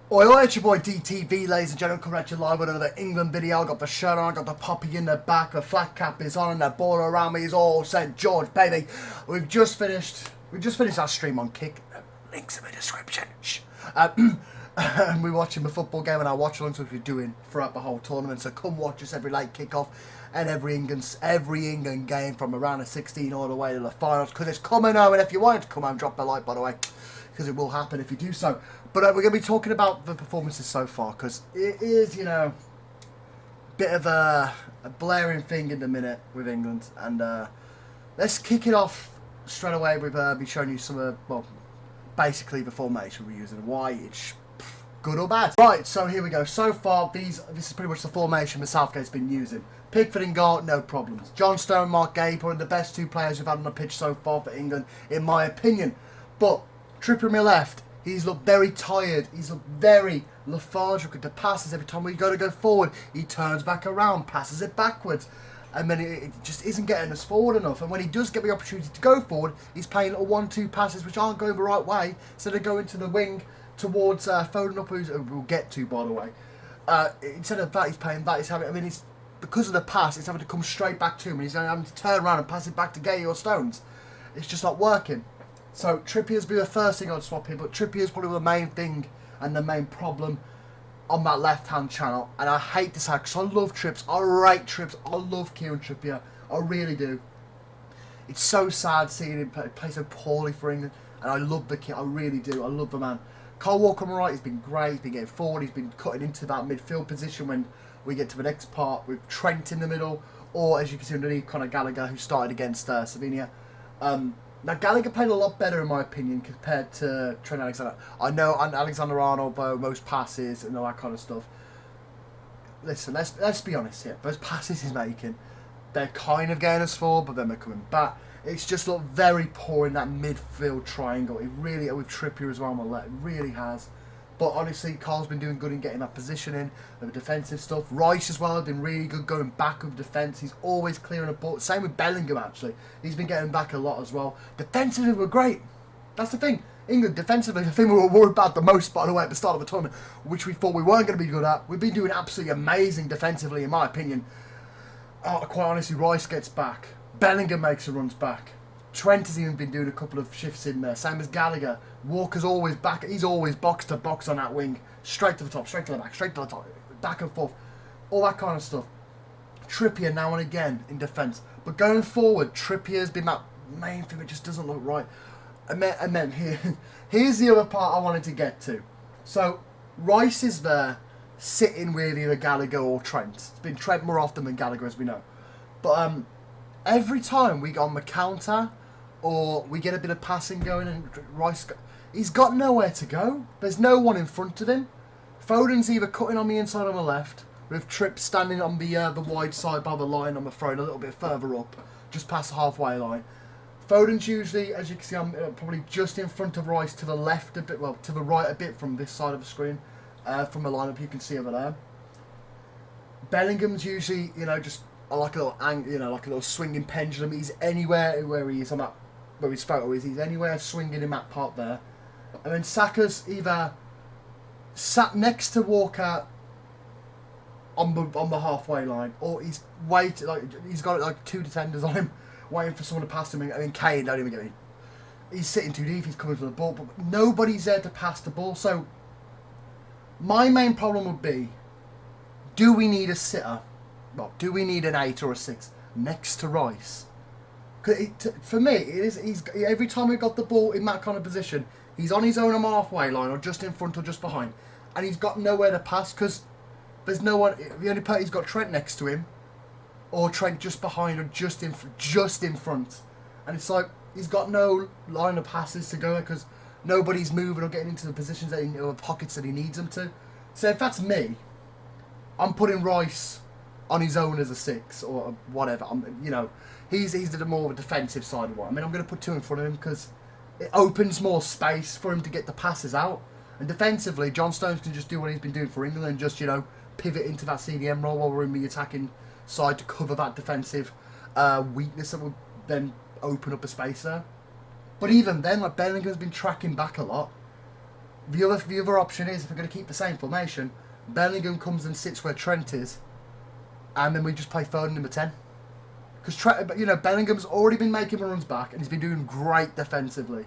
Oi, oi, it's your boy DTV, ladies and gentlemen, coming at you live with another England video. I got the shirt on, I got the poppy in the back, the flat cap is on, and the ball around me is all St. George, baby. We've just finished our stream on Kick. Links in the description. Shh. And we're watching the football game and our watch-alongs, which we're doing throughout the whole tournament. So come watch us every late kick-off and every England game from around the 16 all the way to the finals, because it's coming home. And if you want it to come home, drop a like, by the way, because it will happen if you do so. But we're going to be talking about the performances so far, because it is, you know, a bit of a blaring thing in the minute with England. And let's kick it off straight away with me showing you some of, well, basically the formation we're using, why it's good or bad. Right, so here we go. So far, this is pretty much the formation that Southgate's been using. Pickford in goal, no problems. John Stone, Mark Gay, probably the best two players we've had on the pitch so far for England, in my opinion. But Trippier on my left, he's looked very tired. He's looked very lethargic with the passes. Every time we go forward, he turns back around, passes it backwards. And then it just isn't getting us forward enough. And when he does get the opportunity to go forward, he's playing little 1-2 passes which aren't going the right way. Instead of going to the wing towards Foden up, who we'll get to, by the way. Instead of that, he's playing that. He's having, I mean, it's because of the pass, he's having to come straight back to him. And he's having to turn around and pass it back to Gay or Stones. It's just not working. So Trippier's be the first thing I'd swap here, but Trippier's probably the main thing and the main problem on that left-hand channel. And I hate this because I love Trips, I rate Trips, I love Kieran Trippier, I really do. It's so sad seeing him play so poorly for England, and I love the kid, I really do, I love the man. Kyle Walker on the right, he's been great, he's been getting forward, he's been cutting into that midfield position when we get to the next part with Trent in the middle, or as you can see underneath, Conor Gallagher, who started against Slovenia. Now, Gallagher played a lot better, in my opinion, compared to Trent Alexander. I know Alexander-Arnold, most passes and all that kind of stuff. Listen, let's be honest here. Those passes he's making, they're kind of getting us forward, but then they're coming back. It's just looked very poor in that midfield triangle. It really, with Trippier as well on the left, it really has. But honestly, Carl's been doing good in getting that position in, the defensive stuff. Rice as well, been really good going back with defence. He's always clearing a ball. Same with Bellingham, actually. He's been getting back a lot as well. Defensively, we're great. That's the thing. England, defensively, the thing we were worried about the most, by the way, at the start of the tournament, which we thought we weren't going to be good at. We've been doing absolutely amazing defensively, in my opinion. Quite honestly, Rice gets back. Bellingham makes a runs back. Trent has even been doing a couple of shifts in there. Same as Gallagher. Walker's always back. He's always box to box on that wing. Straight to the top, straight to the back, straight to the top. Back and forth. All that kind of stuff. Trippier now and again in defence. But going forward, Trippier's been that main thing that just doesn't look right. And then here's the other part I wanted to get to. So, Rice is there, sitting with either Gallagher or Trent. It's been Trent more often than Gallagher, as we know. But every time we go on the counter, or we get a bit of passing going and Rice, he's got nowhere to go. There's no one in front of him. Foden's either cutting on the inside on the left, with Tripp standing on the wide side by the line on the throne a little bit further up, just past the halfway line. Foden's usually, as you can see, I'm probably just in front of Rice to the left a bit, well, to the right a bit from this side of the screen, from the lineup you can see over there. Bellingham's usually, you know, just like a little swinging pendulum. He's anywhere where he is on that, where his photo is. He's anywhere swinging in that part there. And then Saka's either sat next to Walker on the halfway line, or he's he's got like two defenders on him, waiting for someone to pass him. And then Kane, don't even get me. He's sitting too deep. He's coming for the ball, but nobody's there to pass the ball. So my main problem would be: do we need a sitter? Well, do we need an 8 or a 6 next to Rice? For me, he's every time we got the ball in that kind of position, he's on his own halfway line, or just in front or just behind, and he's got nowhere to pass because there's no one. The only part, he's got Trent next to him, or Trent just behind, or just in front, and it's like he's got no line of passes to go because nobody's moving or getting into the positions or pockets that he needs them to. So if that's me, I'm putting Rice on his own as a 6 or whatever. He's the more defensive side of what. I mean, I'm going to put 2 in front of him because it opens more space for him to get the passes out. And defensively, John Stones can just do what he's been doing for England and just, pivot into that CDM role while we're in the attacking side to cover that defensive weakness that would then open up a space there. But even then, like, Bellingham's been tracking back a lot. The other option is, if we're going to keep the same formation, Bellingham comes and sits where Trent is, and then we just play Foden number 10. Because, you know, Bellingham's already been making runs back, and he's been doing great defensively.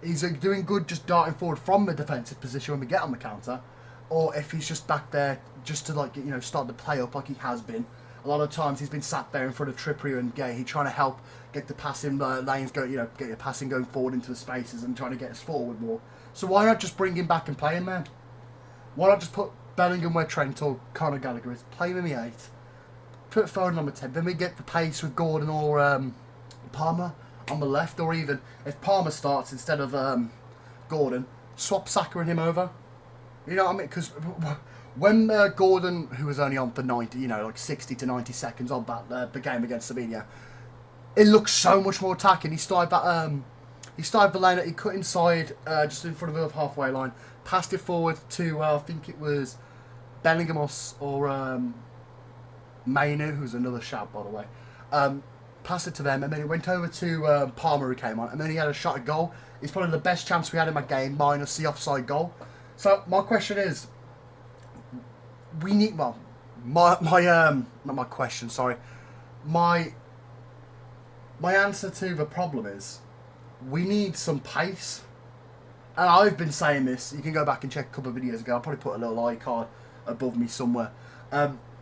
He's doing good just darting forward from the defensive position when we get on the counter, or if he's just back there just to, like, you know, start the play up like he has been. A lot of times he's been sat there in front of Trippier and Gay. He's trying to help get the passing lanes going, you know, get your passing going forward into the spaces and trying to get us forward more. So why not just bring him back and play him there? Why not just put Bellingham where Trent or Conor Gallagher is? Play him in the 8. Put Foden number 10. Then we get the pace with Gordon or Palmer on the left, or even if Palmer starts instead of Gordon, swap Saka and him over. You know what I mean? Because when Gordon, who was only on for 90, you know, like 60 to 90 seconds on that the game against Sevilla, it looks so much more attacking. He started that. He started the lane that he cut inside, just in front of the halfway line, passed it forward to I think it was Bellingham or Mainu, who's another shout by the way. Passed it to them, and then he went over to Palmer, who came on, and then he had a shot at goal. It's probably the best chance we had in that game, minus the offside goal. So my question is, we need, well, not my question, sorry, my answer to the problem is, we need some pace. And I've been saying this, you can go back and check a couple of videos ago, I'll probably put a little icon above me somewhere,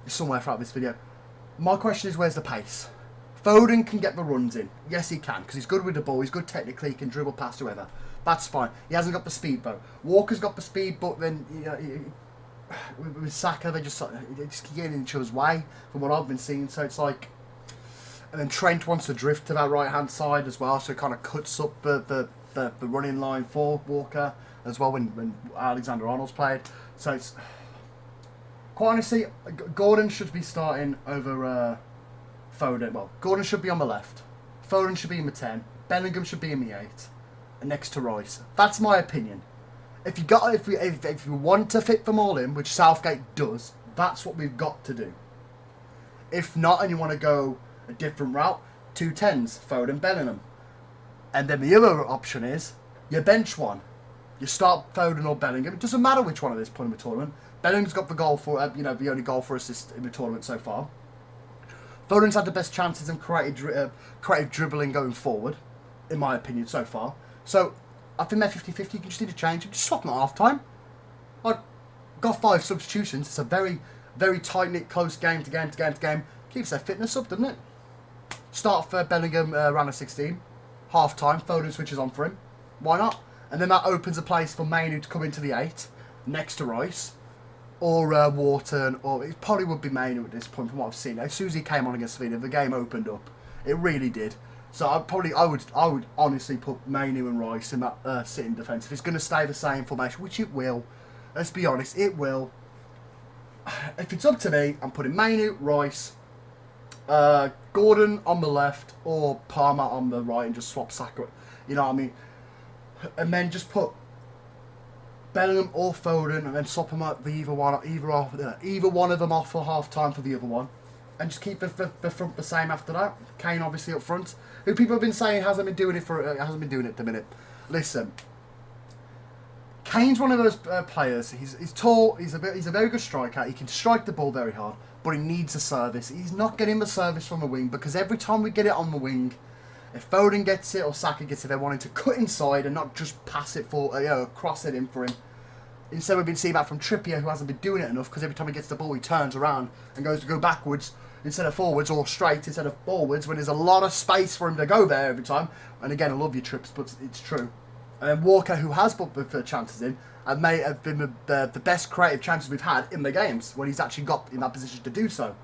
somewhere throughout this video. My question is, where's the pace? Foden can get the runs in. Yes, he can, because he's good with the ball. He's good technically. He can dribble past whoever. That's fine. He hasn't got the speed, though. Walker's got the speed, but then, you know, with Saka, they just get in each other's way, from what I've been seeing. So it's like... And then Trent wants to drift to that right-hand side as well, so it kind of cuts up the running line for Walker as well when Alexander-Arnold's played. So it's... Quite honestly, Gordon should be starting over... Foden, well, Gordon should be on the left. Foden should be in the 10. Bellingham should be in the 8. And next to Rice. That's my opinion. If you want to fit them all in, which Southgate does, that's what we've got to do. If not, and you want to go a different route, 2 10s, Foden, Bellingham. And then the other option is, you bench one. You start Foden or Bellingham. It doesn't matter which one at this point in the tournament. Bellingham's got the goal for, the only goal for assist in the tournament so far. Foden's had the best chances and creative dribbling going forward, in my opinion, so far. So, I think they're 50-50. You can just need to change them. Just swap them at half-time. Like, got 5 substitutions. It's a very, very tight-knit, close game to game to game to game. Keeps their fitness up, doesn't it? Start for Bellingham, round of 16. Half-time, Foden switches on for him. Why not? And then that opens a place for Mainu to come into the 8, next to Rice. Or Wharton, or it probably would be Mainu at this point from what I've seen. As soon as he came on against Sevilla, the game opened up. It really did. So I would honestly put Mainu and Rice in that sitting defence. If it's going to stay the same formation, which it will, let's be honest, it will. If it's up to me, I'm putting Mainu, Rice, Gordon on the left, or Palmer on the right, and just swap Saka. You know what I mean? And then just put Bellingham or Foden, and then swap them up either one of them off for half time for the other one, and just keep the front the same after that. Kane obviously up front, who people have been saying hasn't been doing it at the minute. Listen, Kane's one of those players. He's tall. He's a very good striker. He can strike the ball very hard, but he needs a service. He's not getting the service from the wing, because every time we get it on the wing, if Foden gets it or Saka gets it, they're wanting to cut inside and not just pass it for, cross it in for him. Instead, we've been seeing that from Trippier, who hasn't been doing it enough, because every time he gets the ball, he turns around and goes to go backwards instead of forwards, or straight instead of forwards, when there's a lot of space for him to go there every time. And again, I love your trips, but it's true. And then Walker, who has put the chances in, and may have been the best creative chances we've had in the games, when he's actually got in that position to do so.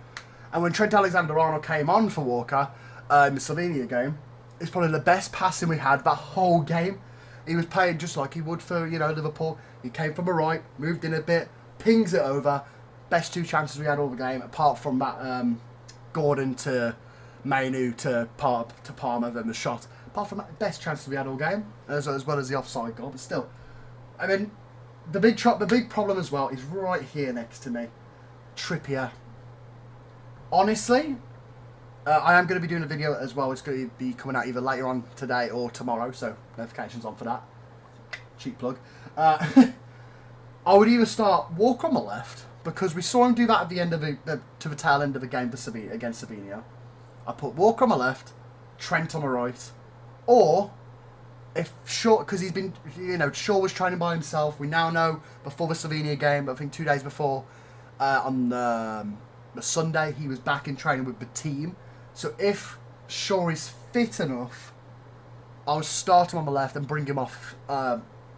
And when Trent Alexander-Arnold came on for Walker in the Slovenia game, it's probably the best passing we had that whole game. He was playing just like he would for, Liverpool. He came from the right, moved in a bit, pings it over. Best 2 chances we had all the game, apart from that Gordon to Mainu to Palmer, then the shot. Apart from that, best chances we had all game, as well as the offside goal. But still, I mean, the big problem as well is right here next to me, Trippier. Honestly, I am going to be doing a video as well. It's going to be coming out either later on today or tomorrow, so notifications on for that. Cheap plug. I would either start Walker on the left, because we saw him do that at the end of to the tail end of the game for Sevilla, against Sevilla. I put Walker on the left, Trent on the right, or if Shaw, because he's been, Shaw was training by himself. We now know before the Sevilla game, I think 2 days before, on the Sunday, he was back in training with the team. So if Shaw is fit enough, I'll start him on the left and bring him off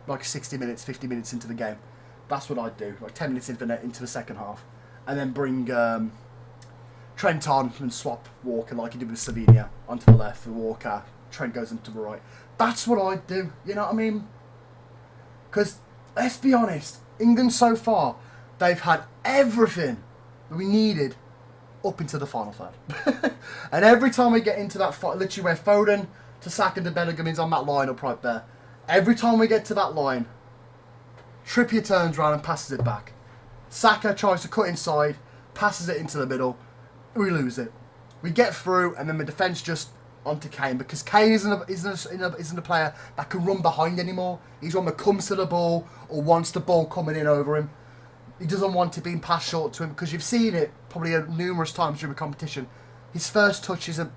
like 60 minutes, 50 minutes into the game. That's what I'd do, like 10 minutes into the second half. And then bring Trent on and swap Walker like he did with Sevilla onto the left for Walker. Trent goes into the right. That's what I'd do, you know what I mean? Because, let's be honest, England so far, they've had everything that we needed up into the final third. And every time we get into that fight, literally where Foden to Saka and Bellingham is on that line up right there, every time we get to that line, Trippier turns around and passes it back. Saka tries to cut inside, passes it into the middle, we lose it. We get through, and then the defence just onto Kane, because Kane isn't a player that can run behind anymore. He's one that comes to the ball or wants the ball coming in over him. He doesn't want it being passed short to him, because you've seen it probably numerous times during the competition. His first touch isn't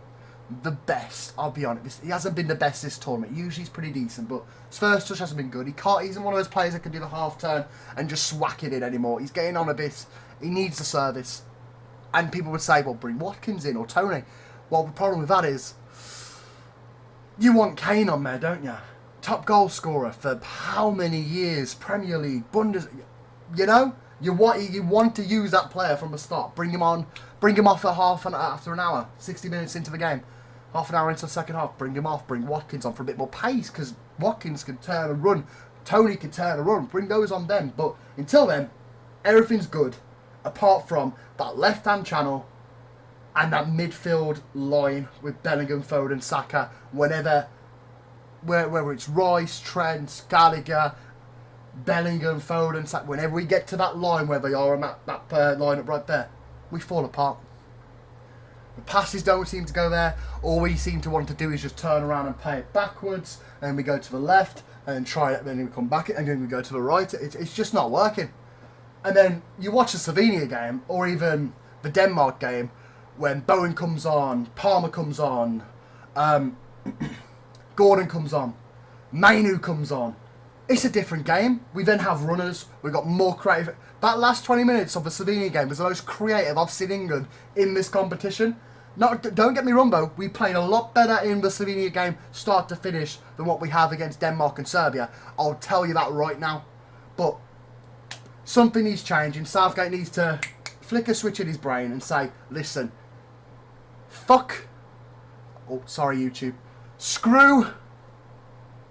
the best, I'll be honest. He hasn't been the best this tournament. Usually he's pretty decent, but his first touch hasn't been good. He isn't one of those players that can do the half turn and just whack it in anymore. He's getting on a bit. He needs the service. And people would say, well, bring Watkins in or Tony. Well, the problem with that is, you want Kane on there, don't you? Top goal scorer for how many years? Premier League, Bundesliga. You know? You want to use that player from the start. Bring him on. Bring him off at after an hour. 60 minutes into the game. Half an hour into the second half. Bring him off. Bring Watkins on for a bit more pace, because Watkins can turn and run. Tony can turn and run. Bring those on then. But until then, everything's good. Apart from that left-hand channel and that midfield line with Bellingham, Foden, Saka, whether it's Rice, Trent, Gallagher, Bellingham, Foden, Saka, whenever we get to that line where they are on that line up right there, we fall apart. The passes don't seem to go there. All we seem to want to do is just turn around and play it backwards, and we go to the left and try it, and then we come back, and then we go to the right. It's just not working. And then you watch the Slovenia game, or even the Denmark game, when Bowen comes on, Palmer comes on, Gordon comes on, Mainu comes on. It's a different game. We then have runners. We've got more creative. That last 20 minutes of the Slovenia game was the most creative I've seen England in this competition. Don't get me wrong though, we played a lot better in the Slovenia game, start to finish, than what we have against Denmark and Serbia. I'll tell you that right now. But something needs changing. Southgate needs to flick a switch in his brain and say, listen, fuck, oh, sorry YouTube, screw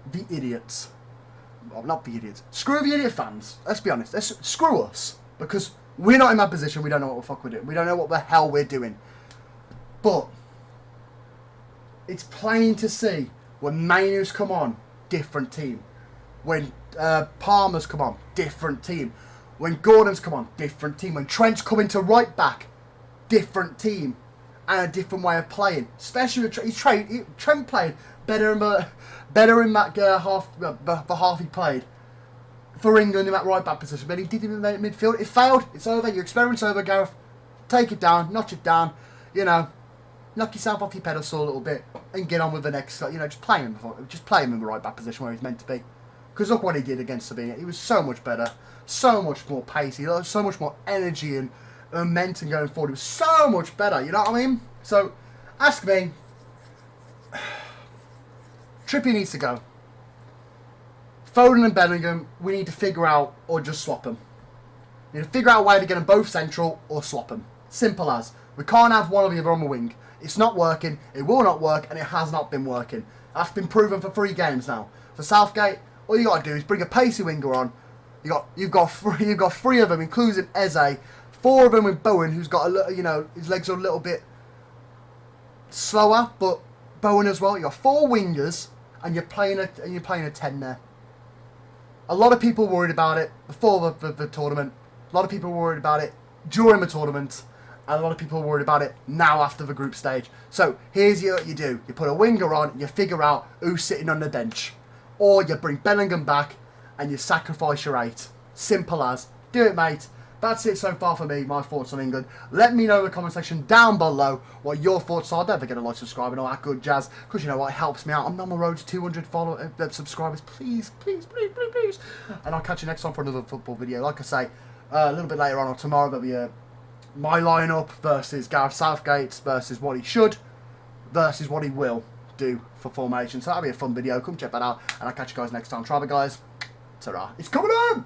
the idiots. Well, not the idiots. Screw the idiot fans. Let's be honest. Screw us. Because we're not in that position. We don't know what the fuck we're doing. We don't know what the hell we're doing. But it's plain to see when Mainu's come on, different team. When Palmer's come on, different team. When Gordon's come on, different team. When Trent's coming to right back, different team. And a different way of playing. Especially with Trent played better in that half, the half he played for England in that right back position. But he did in the midfield. It failed. It's over. Your experiment's over, Gareth. Take it down. Notch it down. You know, knock yourself off your pedestal a little bit and get on with the next. You know, just play him in the right back position where he's meant to be. Because look what he did against Sevilla. He was so much better, so much more pacey, so much more energy and momentum going forward. He was so much better. You know what I mean? So, ask me. Trippier needs to go. Foden and Bellingham, we need to figure out or just swap them. We need to figure out a way to get them both central or swap them. Simple as. We can't have one or the other on the wing. It's not working, it will not work, and it has not been working. That's been proven for 3 games now. For Southgate, all you got to do is bring a pacey winger on. You've got 3 of them, including Eze. 4 of them with Bowen, who's got a little, you know, his legs are a little bit slower, but Bowen as well. You got 4 wingers, and you're playing a 10 there. A lot of people worried about it before the tournament. A lot of people worried about it during the tournament, and a lot of people worried about it now after the group stage. So here's what you do: you put a winger on, you figure out who's sitting on the bench, or you bring Bellingham back and you sacrifice your 8. Simple as. Do it, mate. That's it so far for me, my thoughts on England. Let me know in the comment section down below what your thoughts are. Don't forget to like, subscribe and all that good jazz, because you know what, it helps me out. I'm on the road to 200 subscribers. Please, please, please, please, please. And I'll catch you next time for another football video. Like I say, a little bit later on or tomorrow, there'll be my lineup versus Gareth Southgate's versus what he should versus what he will do for formation. So that'll be a fun video. Come check that out, and I'll catch you guys next time. Try it, guys. Ta-ra. It's coming on!